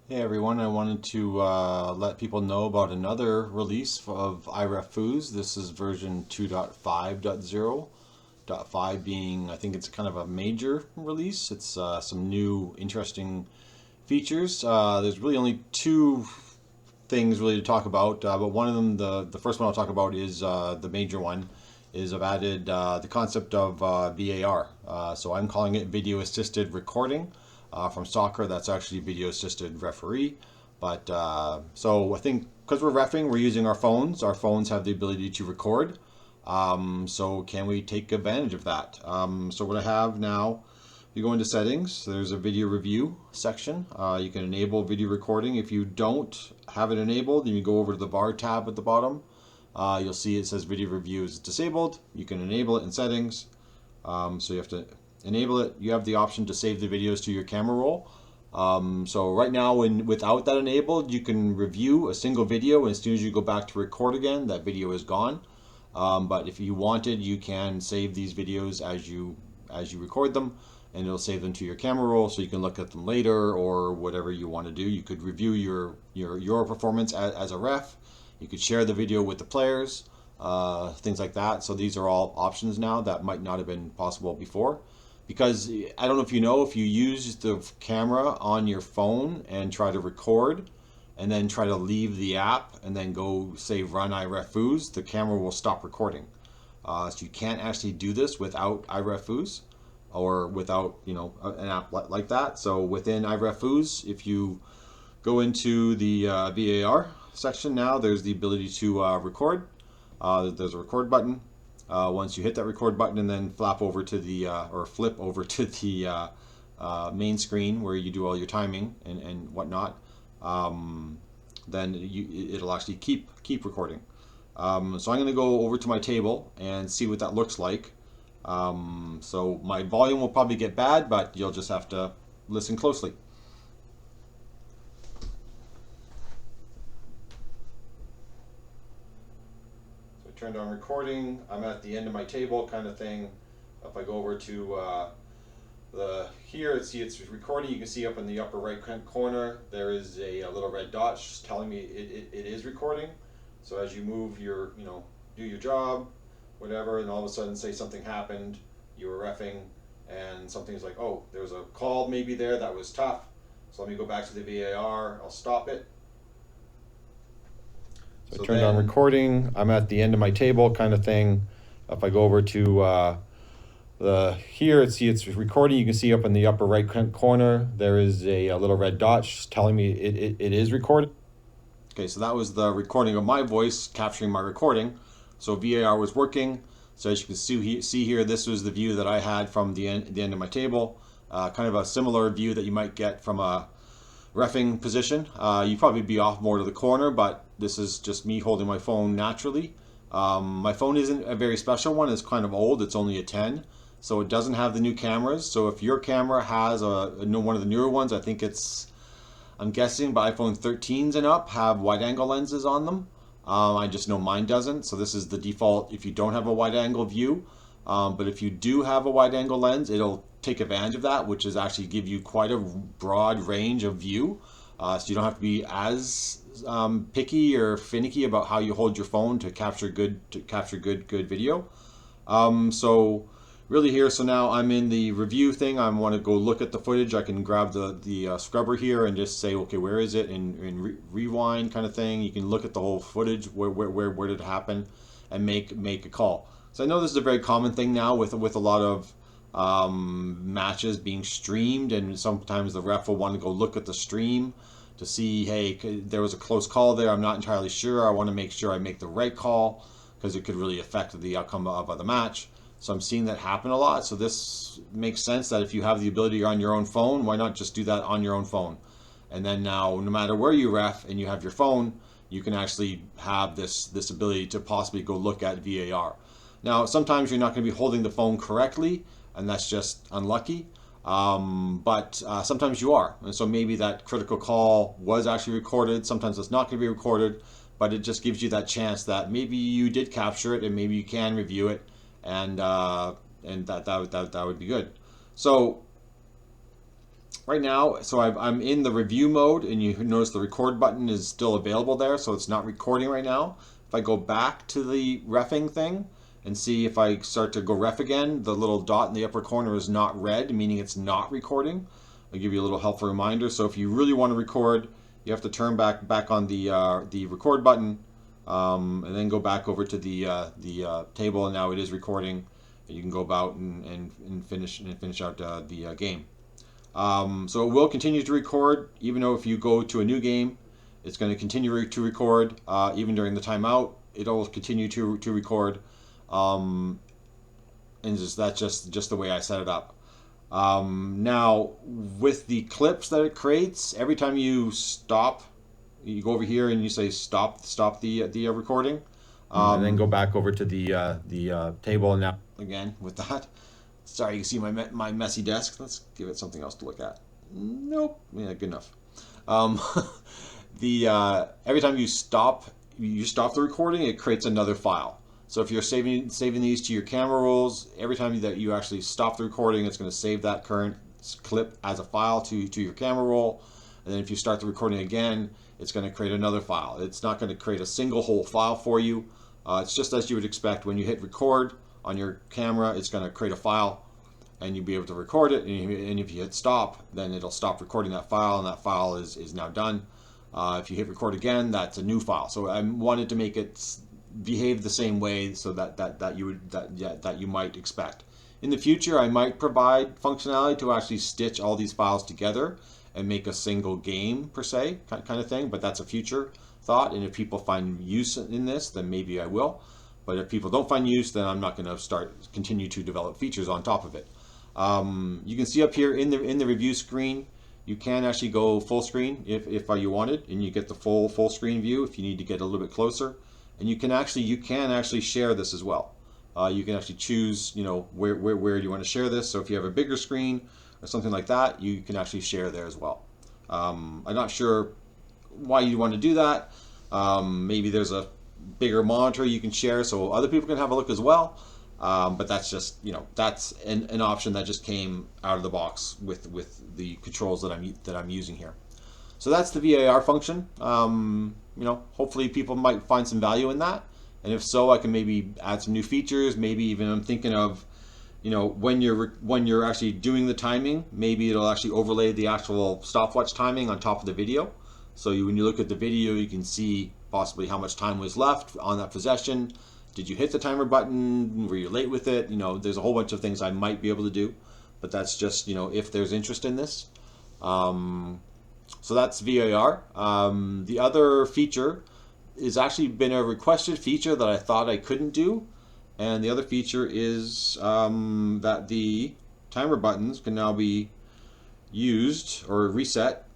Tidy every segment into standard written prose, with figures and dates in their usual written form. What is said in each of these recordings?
Hey everyone, I wanted to let people know about another release of IRefFoos. This is version 2.5.0. Dot 5 being, I think it's kind of a major release. It's some new interesting features. There's really only two things really to talk about, but one of them, the first one I'll talk about is the major one, is I've added the concept of VAR. So I'm calling it video assisted recording. From soccer, that's actually video assisted referee. But so I think because we're refing, we're using our phones. Our phones have the ability to record. So can we take advantage of that? So what I have now, you go into settings, there's a video review section. You can enable video recording. If you don't have it enabled, then you go over to the VAR tab at the bottom. You'll see it says video review is disabled. You can enable it in settings. So you have to enable it. You have the option to save the videos to your camera roll. So right now, without that enabled, you can review a single video, and as soon as you go back to record again, that video is gone. But if you wanted, you can save these videos as you record them, and it'll save them to your camera roll, so you can look at them later or whatever you want to do. You could review your performance as a ref. You could share the video with the players, things like that. So these are all options now that might not have been possible before. Because I don't know if you know, if you use the camera on your phone and try to record, and then try to leave the app and then go say run IRefFoos, the camera will stop recording. So you can't actually do this without IRefFoos or without an app like that. So within IRefFoos, if you go into the VAR section now, there's the ability to record. There's a record button. Once you hit that record button and then flap over to the or flip over to the main screen where you do all your timing and whatnot, then it'll actually keep recording. So I'm going to go over to my table and see what that looks like. So my volume will probably get bad, but you'll just have to listen closely. So I turned on recording. I'm at the end of my table kind of thing. If I go over to here, see it's recording. You can see up in the upper right corner there is a little red dot just telling me it is recording. So as you move do your job, whatever, and all of a sudden say something happened, you were reffing, and something's like, oh, there was a call maybe there that was tough. So let me go back to the VAR. I'll stop it. So I turned on recording. I'm at the end of my table kind of thing. If I go over to here, see it's recording. You can see up in the upper right corner there is a little red dot just telling me it is recorded. Okay, so that was the recording of my voice capturing my recording. So VAR was working. So as you can see here, this was the view that I had from the end of my table. Kind of a similar view that you might get from a reffing position. You'd probably be off more to the corner, but this is just me holding my phone naturally. My phone isn't a very special one. It's kind of old. It's only a 10. So it doesn't have the new cameras. So if your camera has one of the newer ones, I think I'm guessing by iPhone 13s and up, have wide angle lenses on them. I just know mine doesn't. So this is the default if you don't have a wide angle view. But if you do have a wide angle lens, it'll take advantage of that, which is actually give you quite a broad range of view. So you don't have to be as picky or finicky about how you hold your phone to capture good video. So really here, so now I'm in the review thing. I want to go look at the footage. I can grab the scrubber here and just say, okay, where is it? And rewind kind of thing. You can look at the whole footage. Where did it happen? And make a call. So I know this is a very common thing now with a lot of matches being streamed, and sometimes the ref will want to go look at the stream to see, hey, there was a close call there. I'm not entirely sure. I want to make sure I make the right call because it could really affect the outcome of the match. So I'm seeing that happen a lot. So this makes sense that if you have the ability on your own phone, why not just do that on your own phone? And then now, no matter where you ref and you have your phone, you can actually have this ability to possibly go look at VAR. Now, sometimes you're not going to be holding the phone correctly, and that's just unlucky. But sometimes you are. And so maybe that critical call was actually recorded. Sometimes it's not going to be recorded, but it just gives you that chance that maybe you did capture it and maybe you can review it. And that would be good. So right now, so I'm in the review mode, and you notice the record button is still available there, so it's not recording right now. If I go back to the reffing thing and see if I start to go ref again, the little dot in the upper corner is not red, meaning it's not recording. I'll give you a little helpful reminder. So if you really want to record, you have to turn back on the record button, and then go back over to the table, and now it is recording. You can go about and finish out the game. So it will continue to record, even though if you go to a new game, it's going to continue to record. Even during the timeout, it'll continue to record. And that's just the way I set it up. Now, with the clips that it creates, every time you stop, you go over here and you say stop the recording, and then go back over to the table. And now again with that. Sorry, you can see my messy desk. Let's give it something else to look at. Nope. Yeah, good enough. Every time you stop the recording, it creates another file. So if you're saving these to your camera rolls, every time that you actually stop the recording, it's going to save that current clip as a file to your camera roll. And then if you start the recording again, it's going to create another file. It's not going to create a single whole file for you. It's just as you would expect. When you hit record on your camera, it's going to create a file, and you'll be able to record it. And if you hit stop, then it'll stop recording that file, and that file is now done. If you hit record again, that's a new file. So I wanted to make it behave the same way, so that you might expect. In the future, I might provide functionality to actually stitch all these files together and make a single game per se, kind of thing. But that's a future thought. And if people find use in this, then maybe I will. But if people don't find use, then I'm not going to continue to develop features on top of it. You can see up here in the review screen, you can actually go full screen if you wanted, and you get the full screen view if you need to get a little bit closer. And you can actually share this as well. You can actually choose, where do you want to share this. So if you have a bigger screen or something like that, you can actually share there as well. I'm not sure why you want to do that. Maybe there's a bigger monitor you can share so other people can have a look as well. But that's just, that's an option that just came out of the box with the controls that I'm using here. So that's the VAR function. Hopefully people might find some value in that. And if so, I can maybe add some new features. Maybe even I'm thinking of, when you're actually doing the timing, maybe it'll actually overlay the actual stopwatch timing on top of the video. So when you look at the video, you can see possibly how much time was left on that possession. Did you hit the timer button? Were you late with it? There's a whole bunch of things I might be able to do, but that's just, if there's interest in this. So that's VAR. The other feature has actually been a requested feature that I thought I couldn't do. And the other feature is that the timer buttons can now be used or restarted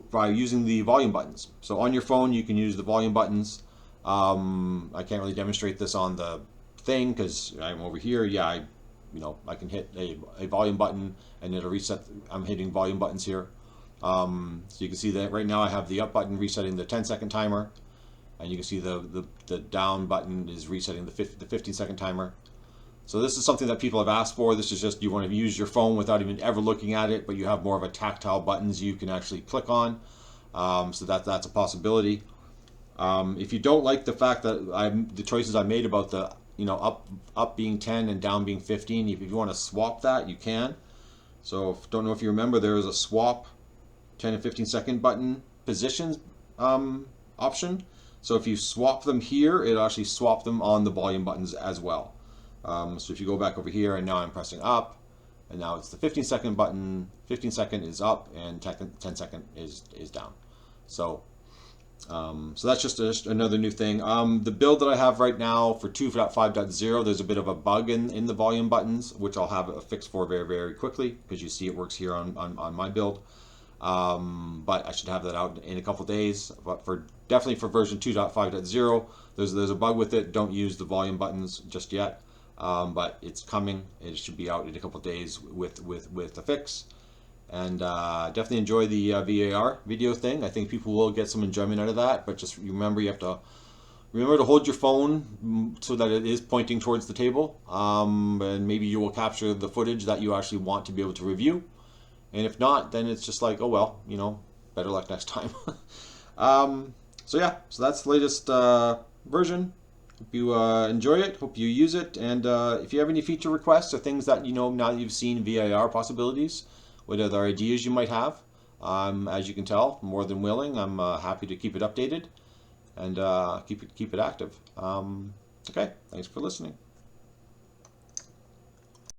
by using the volume buttons. So on your phone, you can use the volume buttons. I can't really demonstrate this on the thing because I'm over here. Yeah, I can hit a volume button and it'll reset. I'm hitting volume buttons here. So you can see that right now I have the up button resetting the 10-second timer, and you can see the down button is resetting the 15-second timer. So this is something that people have asked for. This is just, you want to use your phone without even ever looking at it, but you have more of a tactile buttons you can actually click on. So that's a possibility. If you don't like the fact that the choices I made about the up being 10 and down being 15, if you want to swap that, you can. So don't know if you remember, there is a swap 10 and 15-second button positions option. So if you swap them here, it'll actually swap them on the volume buttons as well. So if you go back over here, and now I'm pressing up, and now it's the 15-second button. 15-second is up, and 10-second is down. So that's just another new thing. The build that I have right now for 2.5.0, there's a bit of a bug in the volume buttons, which I'll have a fix for very, very quickly, because you see it works here on my build. But I should have that out in a couple days. But definitely for version 2.5.0, there's a bug with it. Don't use the volume buttons just yet, but it's coming. It should be out in a couple days with the fix. And definitely enjoy the VAR video thing. I think people will get some enjoyment out of that. But just remember, you have to hold your phone so that it is pointing towards the table, and maybe you will capture the footage that you actually want to be able to review. And if not, then it's just like, oh well, you know, better luck next time. So yeah, so that's the latest version. Hope you enjoy it. Hope you use it. And if you have any feature requests or things that you know now that you've seen VAR possibilities, what other ideas you might have, as you can tell, more than willing. I'm happy to keep it updated and keep it active. Okay, thanks for listening.